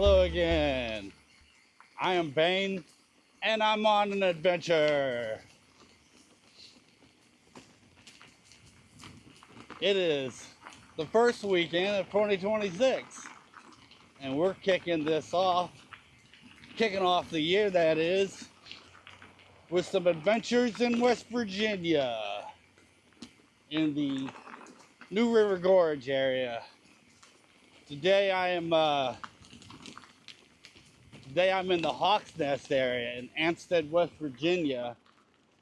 Hello again. I am Bane, and I'm on an adventure. It is the first weekend of 2026, and we're kicking off the year, that is, with some adventures in West Virginia, in the New River Gorge area. Today I'm in the Hawk's Nest area in Ansted, West Virginia,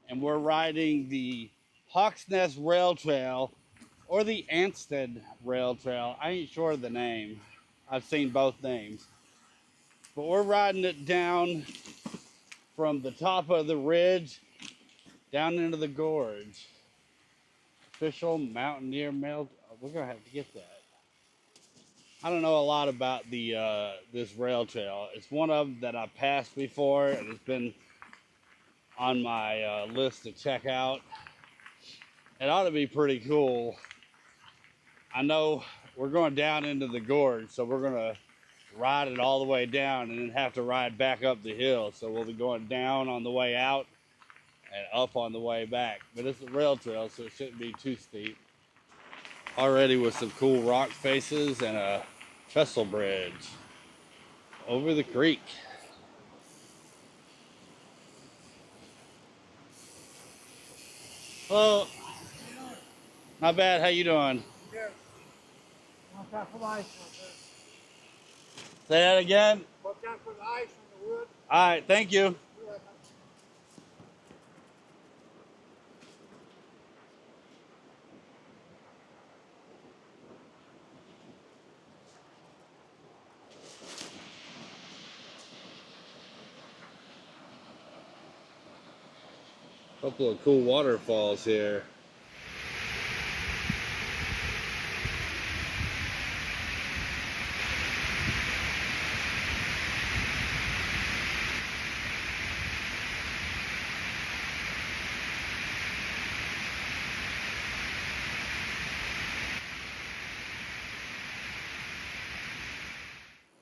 and we're riding the Hawk's Nest Rail Trail, or the Ansted Rail Trail. I ain't sure of the name. I've seen both names. But we're riding it down from the top of the ridge down into the gorge. Official Mountaineer Mail. We're going to have to get that. I don't know a lot about this rail trail. It's one of them that I passed before, and it's been on my list to check out. It ought to be pretty cool. I know we're going down into the gorge, so we're going to ride it all the way down and then have to ride back up the hill. So we'll be going down on the way out and up on the way back. But it's a rail trail, so it shouldn't be too steep. Already with some cool rock faces and a trestle bridge over the creek. Hello. Not bad. How you doing? Here. Watch out for the ice. Say that again. Watch out for the ice on the wood. All right. Thank you. Couple of cool waterfalls here.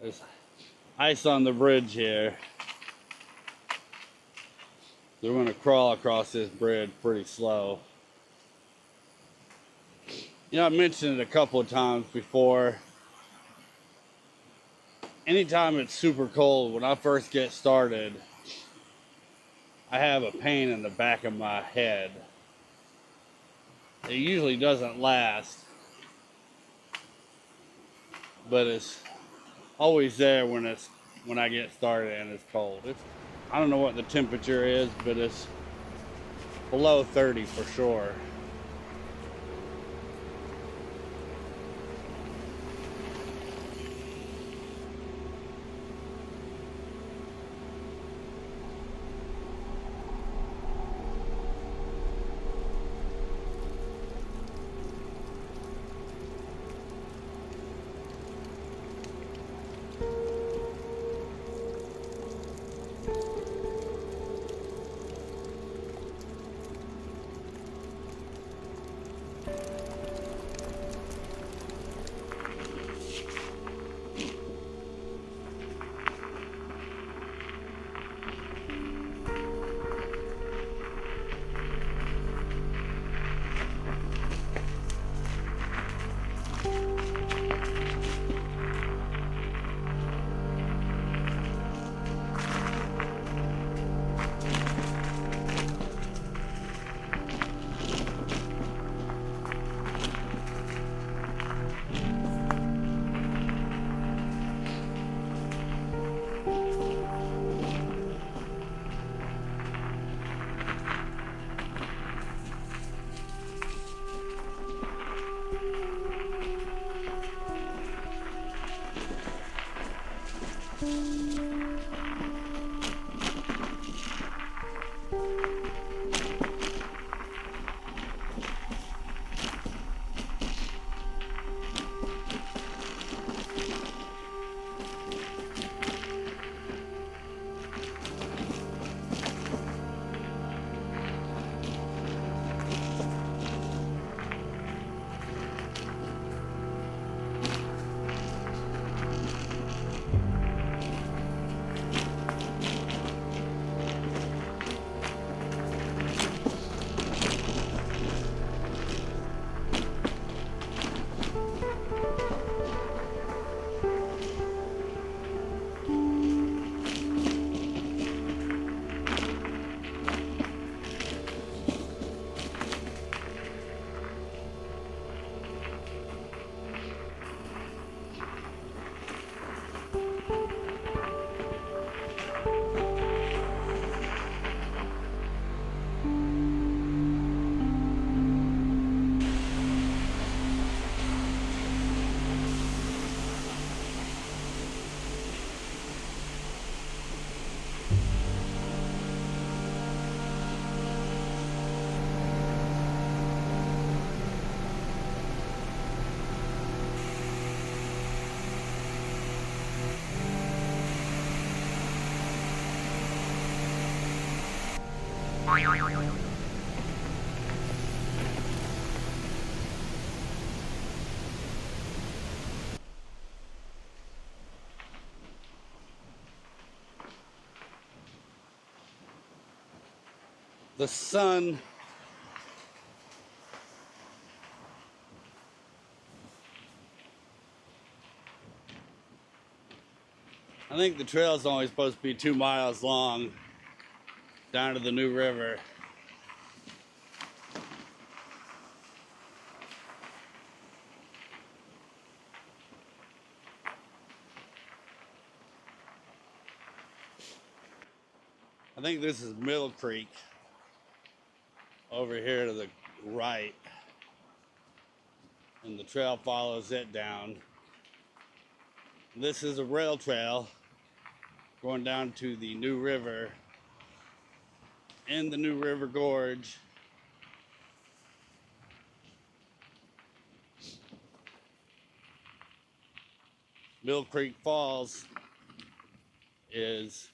There's ice on the bridge here. They're going to crawl across this bridge pretty slow. You know, I mentioned it a couple of times before. Anytime it's super cold, when I first get started, I have a pain in the back of my head. It usually doesn't last, but it's always there when I get started and it's cold. I don't know what the temperature is, but it's below 30 for sure. The sun I think the trail is only supposed to be 2 miles long down to the new river. I think this is Mill Creek over here to the right, and the trail follows it down. This is a rail trail going down to the new river in the new River Gorge. Mill Creek Falls is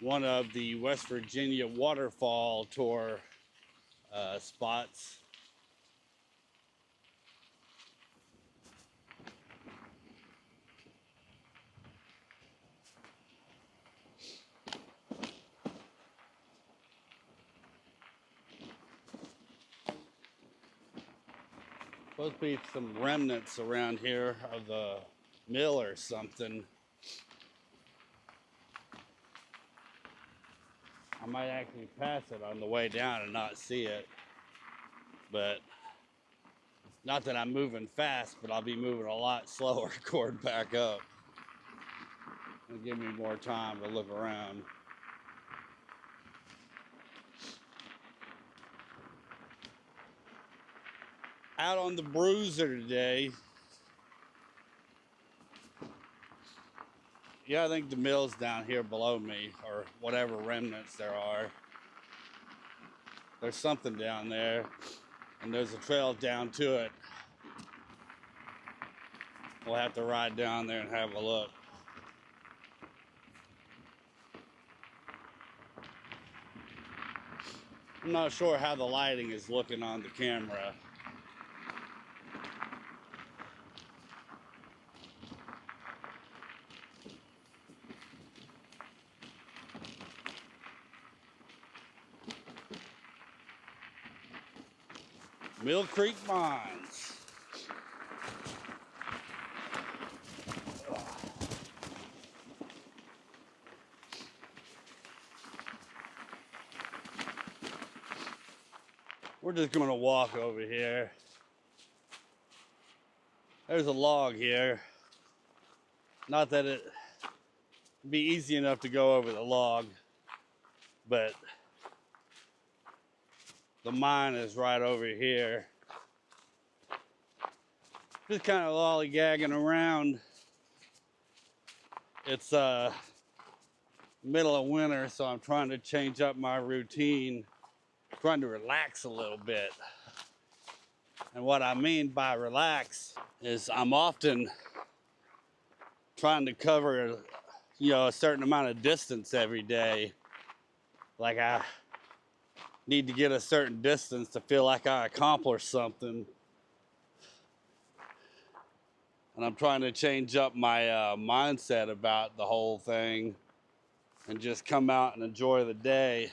one of the West Virginia waterfall tour spots. Supposed to be some remnants around here of the mill or something. I might actually pass it on the way down and not see it. But not that I'm moving fast, but I'll be moving a lot slower going back up. It'll give me more time to look around. Out on the Bruiser today. Yeah, I think the mill's down here below me, or whatever remnants there are. There's something down there, and there's a trail down to it. We'll have to ride down there and have a look. I'm not sure how the lighting is looking on the camera. Mill Creek Mines. We're just going to walk over here. There's a log here. Not that it'd be easy enough to go over the log, but the mine is right over here. Just kind of lollygagging around. It's middle of winter, so I'm trying to change up my routine, trying to relax a little bit. And what I mean by relax is I'm often trying to cover, a certain amount of distance every day. Like I need to get a certain distance to feel like I accomplished something. And I'm trying to change up my mindset about the whole thing and just come out and enjoy the day.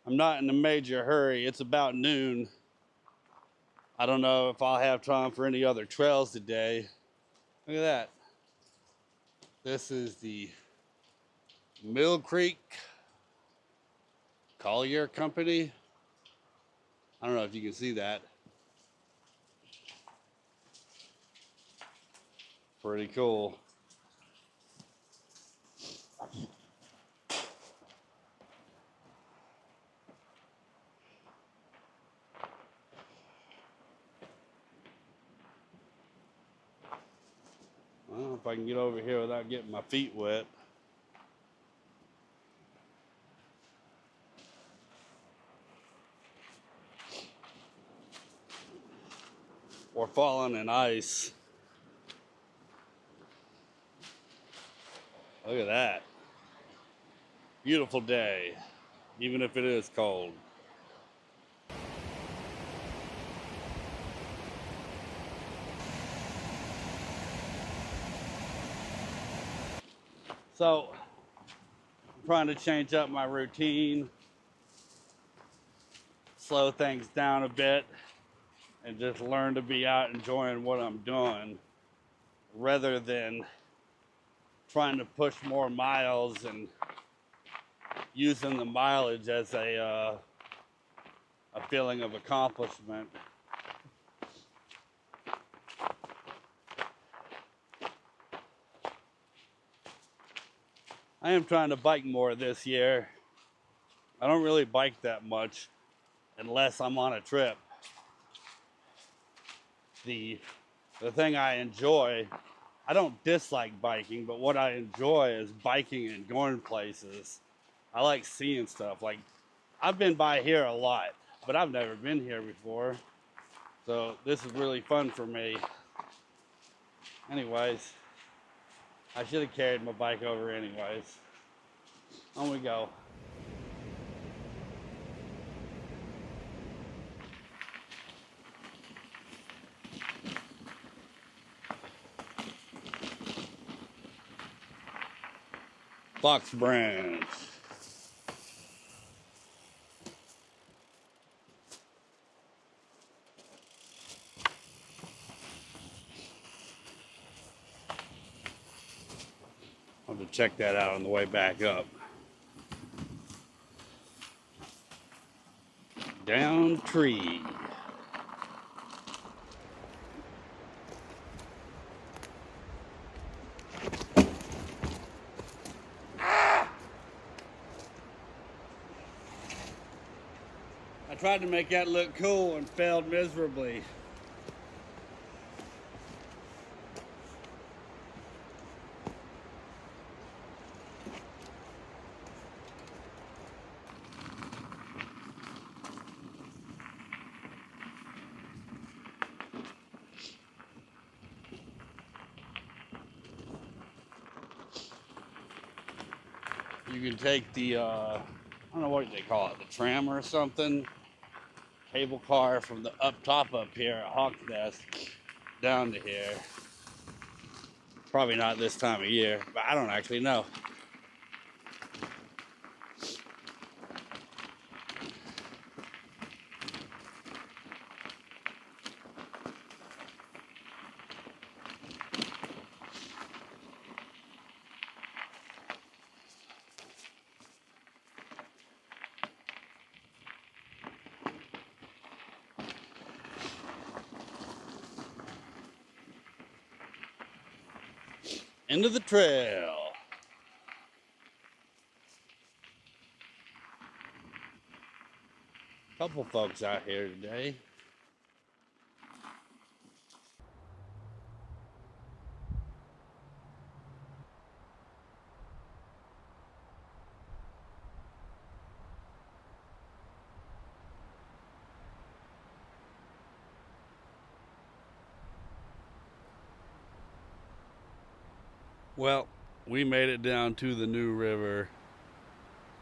I'm not in a major hurry. It's about noon. I don't know if I'll have time for any other trails today. Look at that. This is the Mill Creek Colliery Company. I don't know if you can see that. Pretty cool. I don't know if I can get over here without getting my feet wet. Or falling in ice. Look at that. Beautiful day, even if it is cold. So, I'm trying to change up my routine, slow things down a bit, and just learn to be out enjoying what I'm doing rather than trying to push more miles and using the mileage as a feeling of accomplishment. I am trying to bike more this year. I don't really bike that much unless I'm on a trip. The thing I enjoy, I don't dislike biking, but what I enjoy is biking and going places. I like seeing stuff. Like, I've been by here a lot, but I've never been here before. So this is really fun for me. Anyways, I should have carried my bike over anyways. On we go. Fox Branch. I'll have to check that out on the way back up. Down tree. I tried to make that look cool and failed miserably. You can take the, I don't know what they call it, the tram or something, cable car from the up here at Hawk's Nest down to here. Probably not this time of year, but I don't actually know. Into the trail. Couple folks out here today. Well, we made it down to the new river.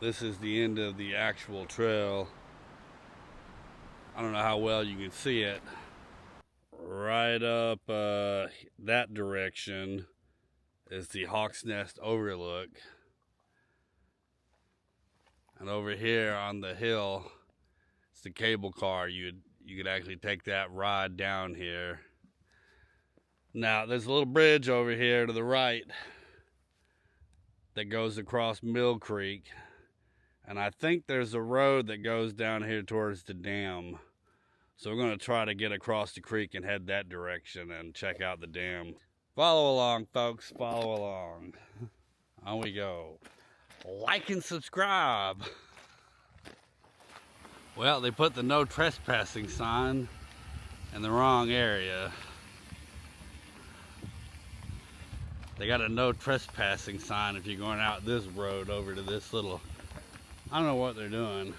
This is the end of the actual trail. I don't know how well you can see it. Right up that direction is the Hawk's Nest overlook. And over here on the hill, it's the cable car. You could actually take that ride down here. Now, there's a little bridge over here to the right that goes across Mill Creek. And I think there's a road that goes down here towards the dam. So we're going to try to get across the creek and head that direction and check out the dam. Follow along, folks. Follow along. On we go. Like and subscribe. Well, they put the no trespassing sign in the wrong area. They got a no trespassing sign if you're going out this road over to this little, I don't know what they're doing.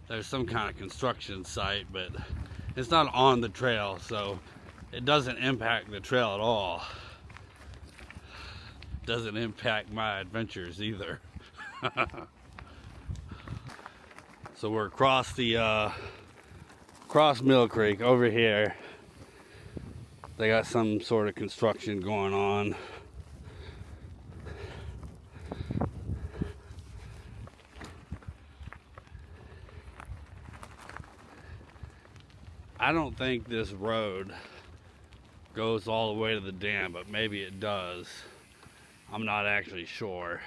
There's some kind of construction site, but it's not on the trail, so it doesn't impact the trail at all. doesn't impact my adventures either. So we're across the across Mill Creek over here. They got some sort of construction going on. I don't think this road goes all the way to the dam, but maybe it does. I'm not actually sure.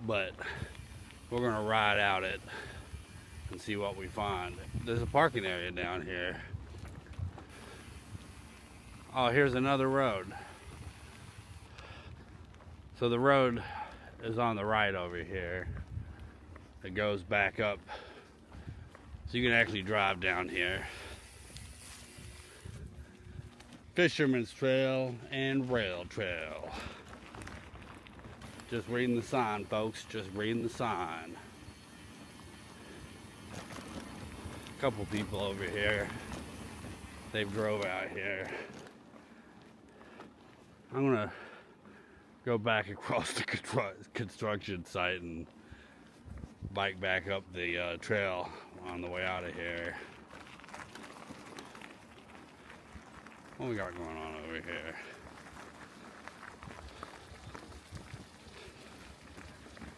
But we're gonna ride out it and see what we find. There's a parking area down here. Oh, here's another road. So the road is on the right over here. It goes back up. So you can actually drive down here. Fisherman's Trail and Rail Trail. Just reading the sign, folks. Just reading the sign. A couple people over here. They've drove out here. I'm gonna go back across the construction site and bike back up the trail on the way out of here. What we got going on over here?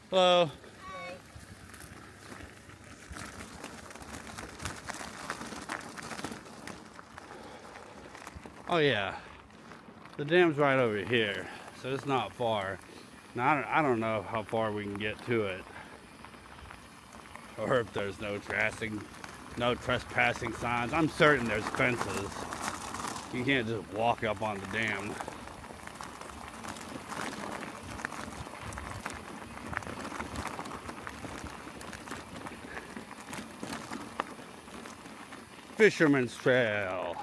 Hello. Oh yeah, the dam's right over here, so it's not far. Now I don't know how far we can get to it, or if there's no trespassing signs. I'm certain there's fences. You can't just walk up on the dam. Fisherman's Trail.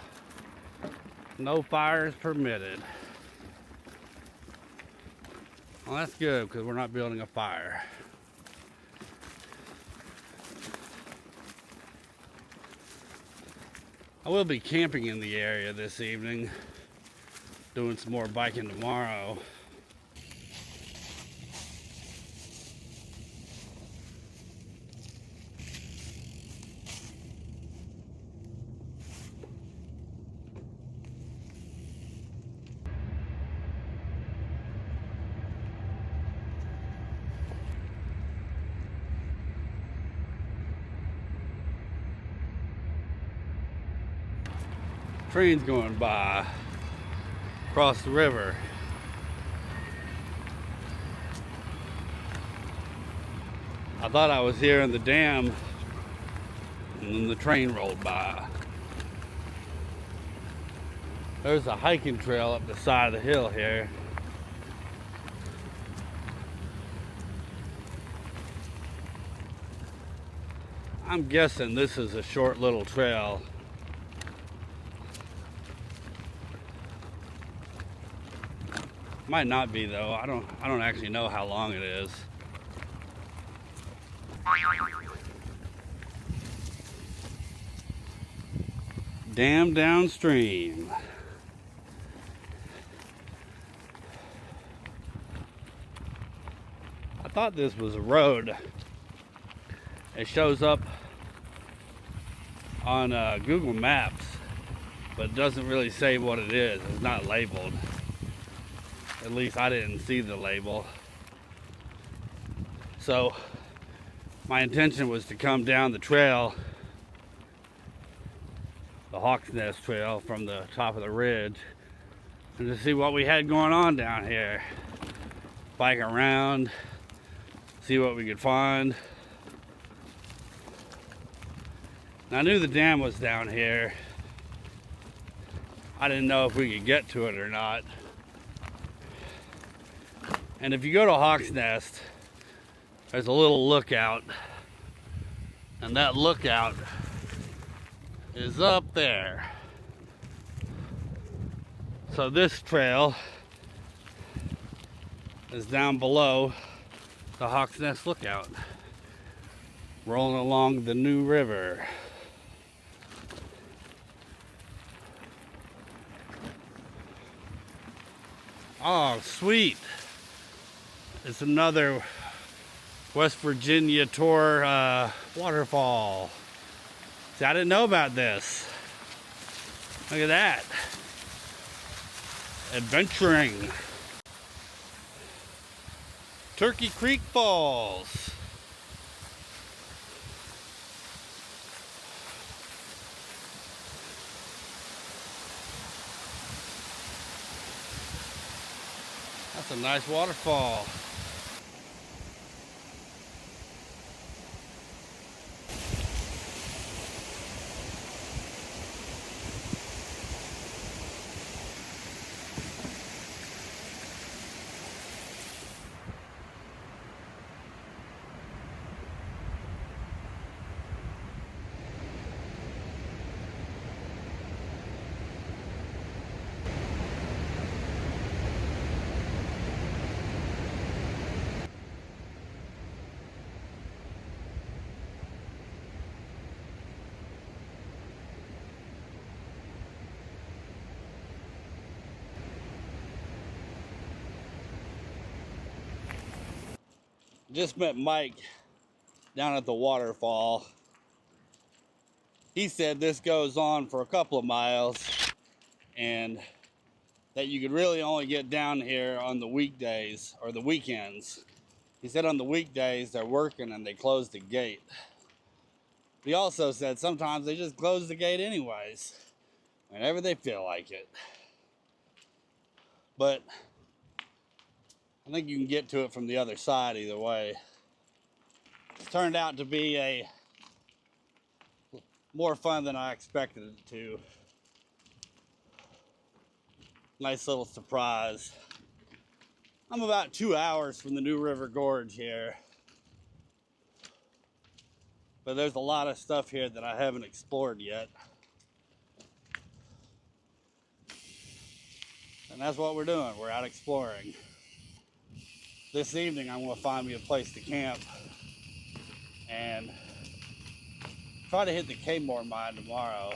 No fires permitted. Well, that's good because we're not building a fire. I will be camping in the area this evening, doing some more biking tomorrow. Trains going by across the river. I thought I was here in the dam, and then the train rolled by. There's a hiking trail up the side of the hill here. I'm guessing this is a short little trail. Might not be though. I don't actually know how long it is. Dam downstream. I thought this was a road. It shows up on Google Maps, but it doesn't really say what it is. It's not labeled. At least I didn't see the label. So my intention was to come down the trail, the Hawk's Nest Trail, from the top of the ridge, and to see what we had going on down here. Bike around, see what we could find. And I knew the dam was down here. I didn't know if we could get to it or not. And if you go to Hawk's Nest, there's a little lookout, and that lookout is up there. So this trail is down below the Hawk's Nest lookout, rolling along the New River. Oh, sweet. It's another West Virginia tour waterfall. See, I didn't know about this. Look at that. Adventuring. Turkey Creek Falls. That's a nice waterfall. Just met Mike down at the waterfall. He said this goes on for a couple of miles and that you could really only get down here on the weekdays or the weekends. He said on the weekdays they're working and they close the gate. But he also said sometimes they just close the gate anyways, whenever they feel like it. But I think you can get to it from the other side either way. It's turned out to be a more fun than I expected it to. Nice little surprise. I'm about 2 hours from the new River Gorge here. But there's a lot of stuff here that I haven't explored yet. And that's what we're doing. We're out exploring. This evening I'm going to find me a place to camp and try to hit the Kmart mine tomorrow.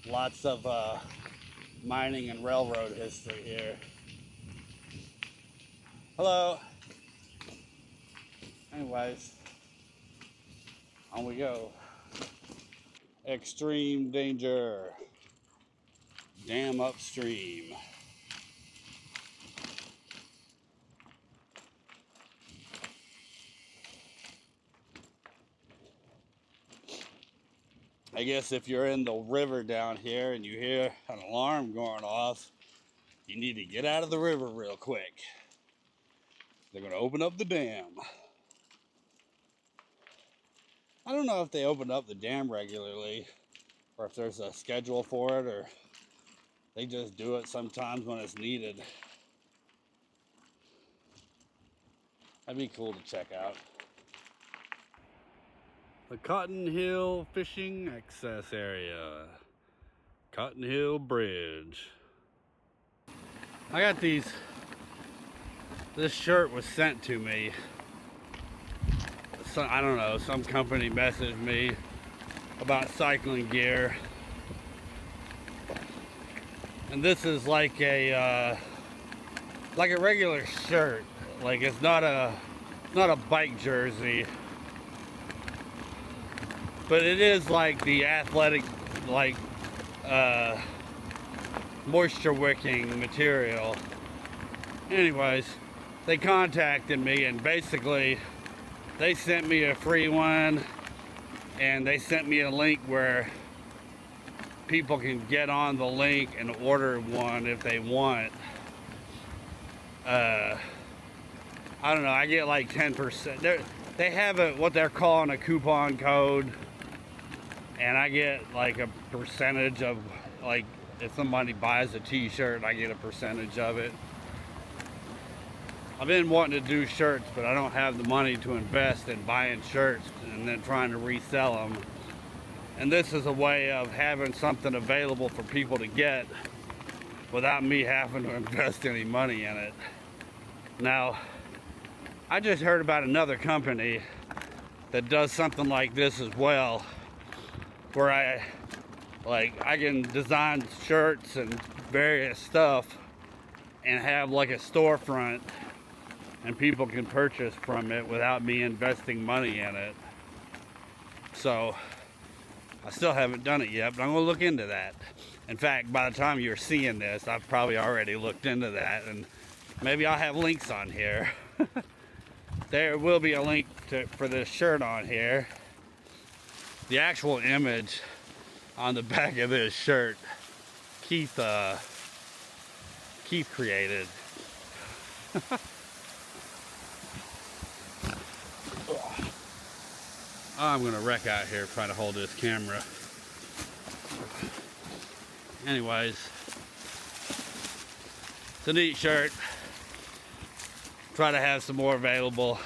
Lots of mining and railroad history here. Hello. Anyways, on we go. Extreme danger. Dam upstream. I guess if you're in the river down here and you hear an alarm going off, you need to get out of the river real quick. They're going to open up the dam. I don't know if they open up the dam regularly or if there's a schedule for it or they just do it sometimes when it's needed. That'd be cool to check out. The Cotton Hill Fishing Access Area. Cotton Hill Bridge. I got these. This shirt was sent to me. I don't know, some company messaged me about cycling gear. And this is like a regular shirt. Like it's not a bike jersey. But it is like the athletic, like moisture wicking material. Anyways, they contacted me and basically they sent me a free one and they sent me a link where people can get on the link and order one if they want. I don't know, I get like 10%. They have what they're calling a coupon code. And I get like a percentage of, like, if somebody buys a t-shirt, I get a percentage of it. I've been wanting to do shirts, but I don't have the money to invest in buying shirts and then trying to resell them. And this is a way of having something available for people to get without me having to invest any money in it. Now, I just heard about another company that does something like this as well, where Like, I can design shirts and various stuff and have like a storefront, and people can purchase from it without me investing money in it. So I still haven't done it yet, but I'm gonna look into that. In fact, by the time you're seeing this, I've probably already looked into that, and maybe I'll have links on here. There will be a link for this shirt on here. The actual image on the back of this shirt, Keith created. I'm gonna wreck out here trying to hold this camera. Anyways, it's a neat shirt. Try to have some more available.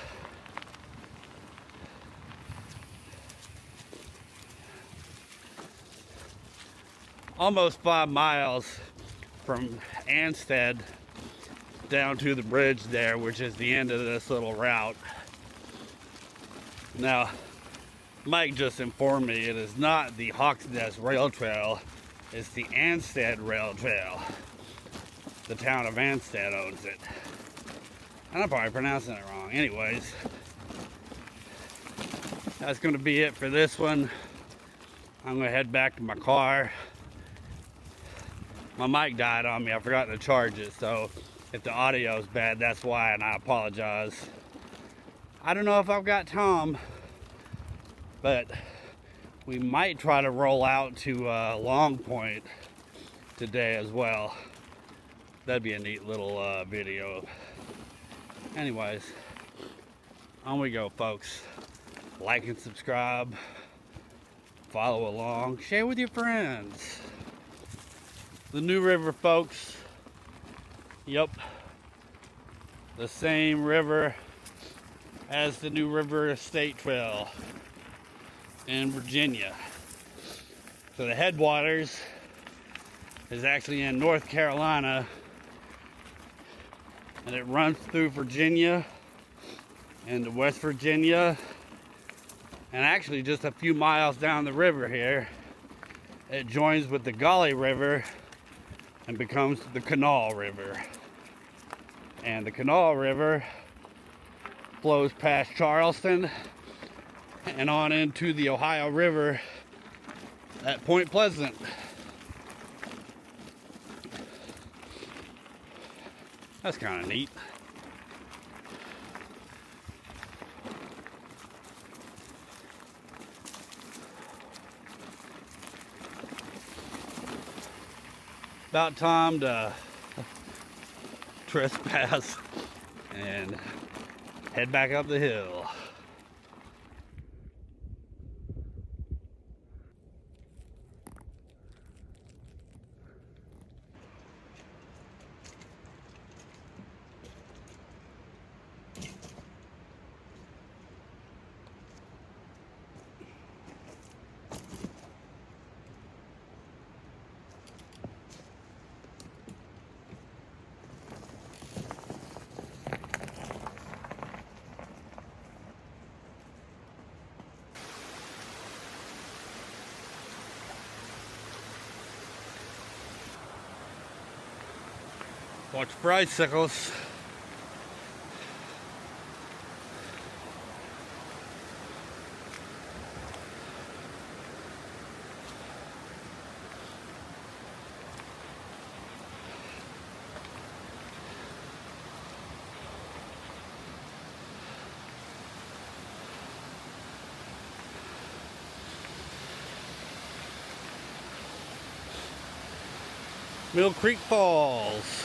Almost 5 miles from Ansted down to the bridge there, which is the end of this little route. Now, Mike just informed me it is not the Hawks Nest Rail Trail, it's the Ansted Rail Trail. The town of Ansted owns it. And I'm probably pronouncing it wrong. Anyways, that's going to be it for this one. I'm going to head back to my car. My mic died on me. I forgot to charge it, so if the audio is bad, that's why, and I apologize. I don't know if I've got Tom, but we might try to roll out to Long Point today as well. That'd be a neat little video. Anyways, on we go, folks. Like and subscribe, follow along, share with your friends. The New River, folks. Yep, the same river as the New River State Trail in Virginia. So the headwaters is actually in North Carolina, and it runs through Virginia into West Virginia, and actually just a few miles down the river here, it joins with the Colliery River and becomes the Canal River. And the Canal River flows past Charleston and on into the Ohio River at Point Pleasant. That's kind of neat. About time to trespass and head back up the hill. Watch for icicles. Mill Creek Falls.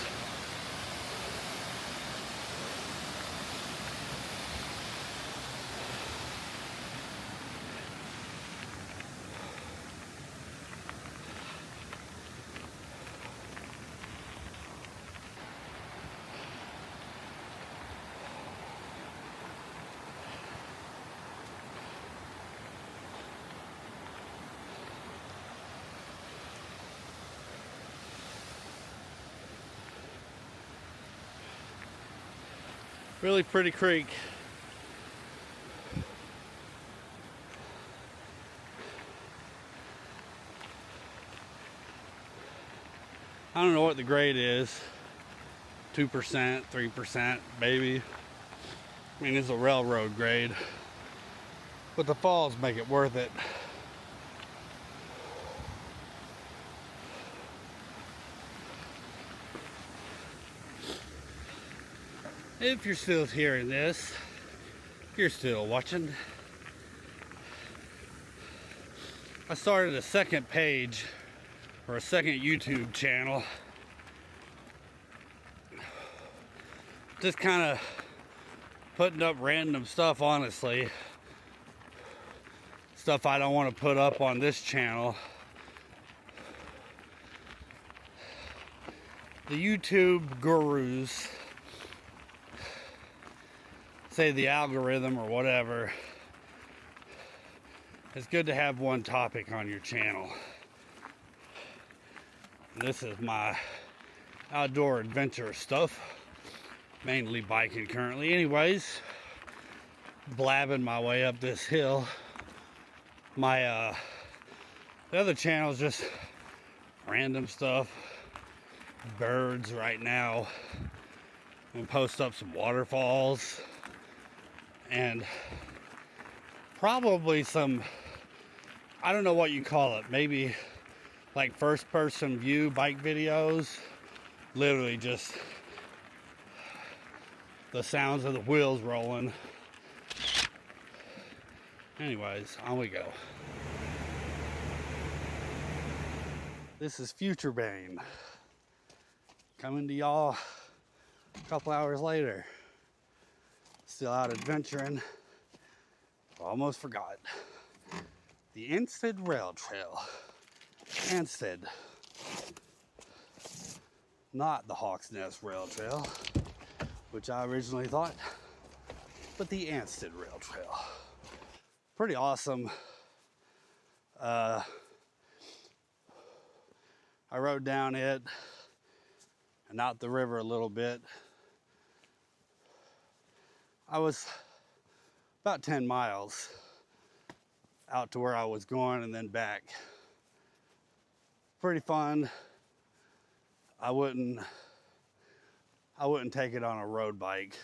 Really pretty creek. I don't know what the grade is. 2%, 3%, maybe. I mean, it's a railroad grade. But the falls make it worth it. If you're still hearing this, if you're still watching, I started a second page or a second YouTube channel. Just kind of putting up random stuff, honestly. Stuff I don't want to put up on this channel. The YouTube gurus say the algorithm or whatever, it's good to have one topic on your channel. And this is my outdoor adventure stuff, mainly biking currently. Anyways, blabbing my way up this hill. My the other channel is just random stuff, birds right now. I'm gonna post up some waterfalls and probably some, I don't know what you call it, maybe like first person view bike videos. Literally just the sounds of the wheels rolling. Anyways, on we go. This is Future Bane coming to y'all a couple hours later. Still out adventuring. Almost forgot. The Ansted Rail Trail. Ansted. Not the Hawks Nest Rail Trail, which I originally thought, but the Ansted Rail Trail. Pretty awesome. I rode down it and out the river a little bit. I was about 10 miles out to where I was going and then back. Pretty fun. I wouldn't take it on a road bike.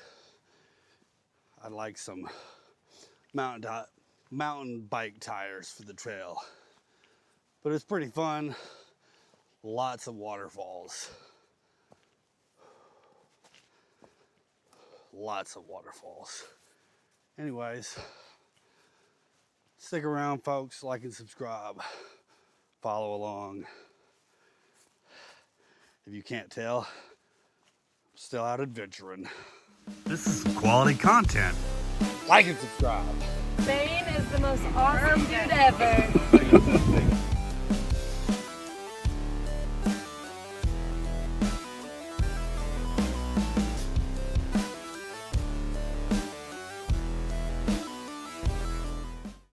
I'd like some mountain bike tires for the trail. But it's pretty fun. Lots of waterfalls. Lots of waterfalls. Anyways, stick around, folks. Like and subscribe. Follow along. If you can't tell, I'm still out adventuring. This is quality content. Like and subscribe. Bane is the most awesome dude ever.